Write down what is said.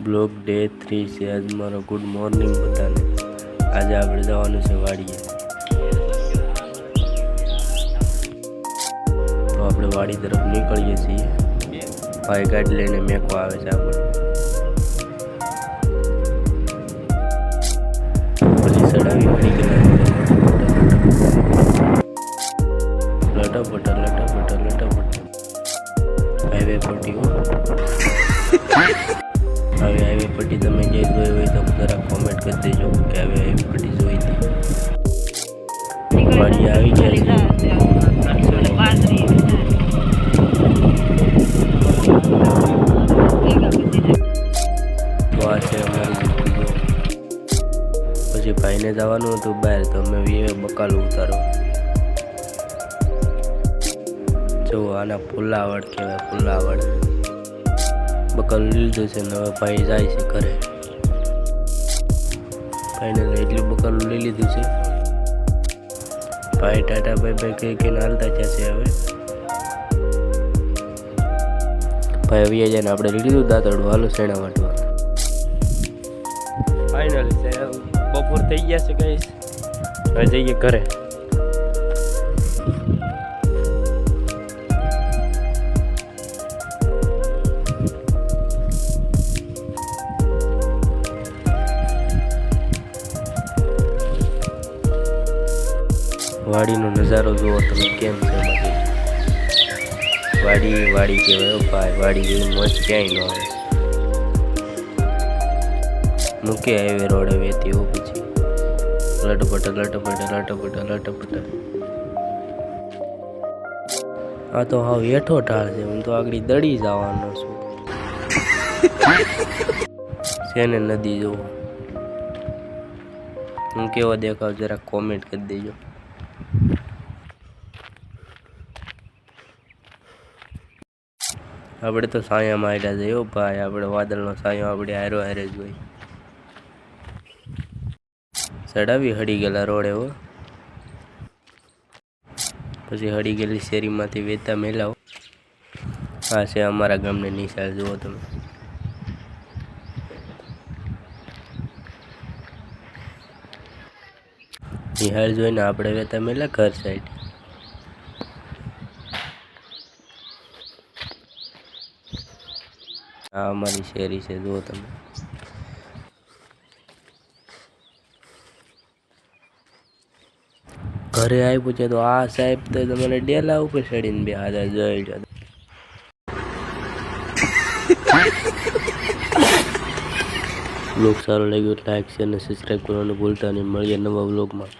Blog day 3 છે આજ મારો ગુડ મોર્નિંગ બધાને। આજે આપણે જવાનું છે વાડીએ, તો આપણે વાડી તરફ નીકળીએ છીએ। ભાઈ ગાડી લઈને મેકવા આવે છે આપણે, પછી ચડાવી પડી ગયા લટાપટા હાઈવે પટ્ટી હવે હાઈવે પટ્ટી તમે જે જોઈ હોય તો જરા કોમેન્ટ કરી દેજો કે હવે હાઈવે પટ્ટી જોઈ હતી। વાડી આવી ગયા છે, તો આ છે અમારી દીકરી। પછી ભાઈને જવાનું હતું બહાર, તો અમે બકાલું ઉતારો। જો આના ફુલાવડ કહેવાય, ફુલાવડ બકાલું લીધું છે ને હવે ભાઈ જાય છે ઘરે। ભાઈને એટલું બકાલું લઈ લીધું છે। ભાઈ ટાટા ભાઈ કહીને હાલતા છે હવે ભાઈ આવી જાય ને આપણે લઈ લીધું દાંતરડું, હાલો શેણા વાટવા। ફાઇનલ છે, બપોર થઈ ગયા છે ગાઈસ, હવે જઈએ ઘરે। વાડીનો નજારો જુઓ તમે કેમ છે બાકી। વાડી કહેવાય ભાઈ, વાડી જેવી મોજ ક્યાંય ન આવે। મૂકે હાઈવે રોડે વેતી હો, પછી લટપટ। આ તો હાવ હેઠો ઢાળ છે, હું તો આગળ દડી જવાનો છું। શેને નદી જુઓ, હું કેવો દેખાવ જરા કોમેન્ટ કરી દેજો। આપણે તો સાયામાં આડ્યા જઈએ ભાઈ, આપણે વાદળનો સાયો આપણે હારે જ હોય। ચડાવી હડી ગયેલા રોડે હો, પછી હડી ગયેલી શેરીમાંથી વેતા મેલાવો। આ છે અમારા ગામની નિશાળ, જુઓ તમે। નિહાળ જોઈને આપણે વેતા મેલા ઘર સાઈડ। આ અમારી શેરી છે, જુઓ તમે। ઘરે આવ્યું છે તો આ સાહેબ તો તમારે ડેલા ઉપર ચડીને બે હાથા જોઈ લો। બ્લોગ સારો લાગ્યો લાઈક શેર અને સબસ્ક્રાઈબ કરવાનું ભૂલતા નહીં। મળીએ નવા બ્લોગમાં।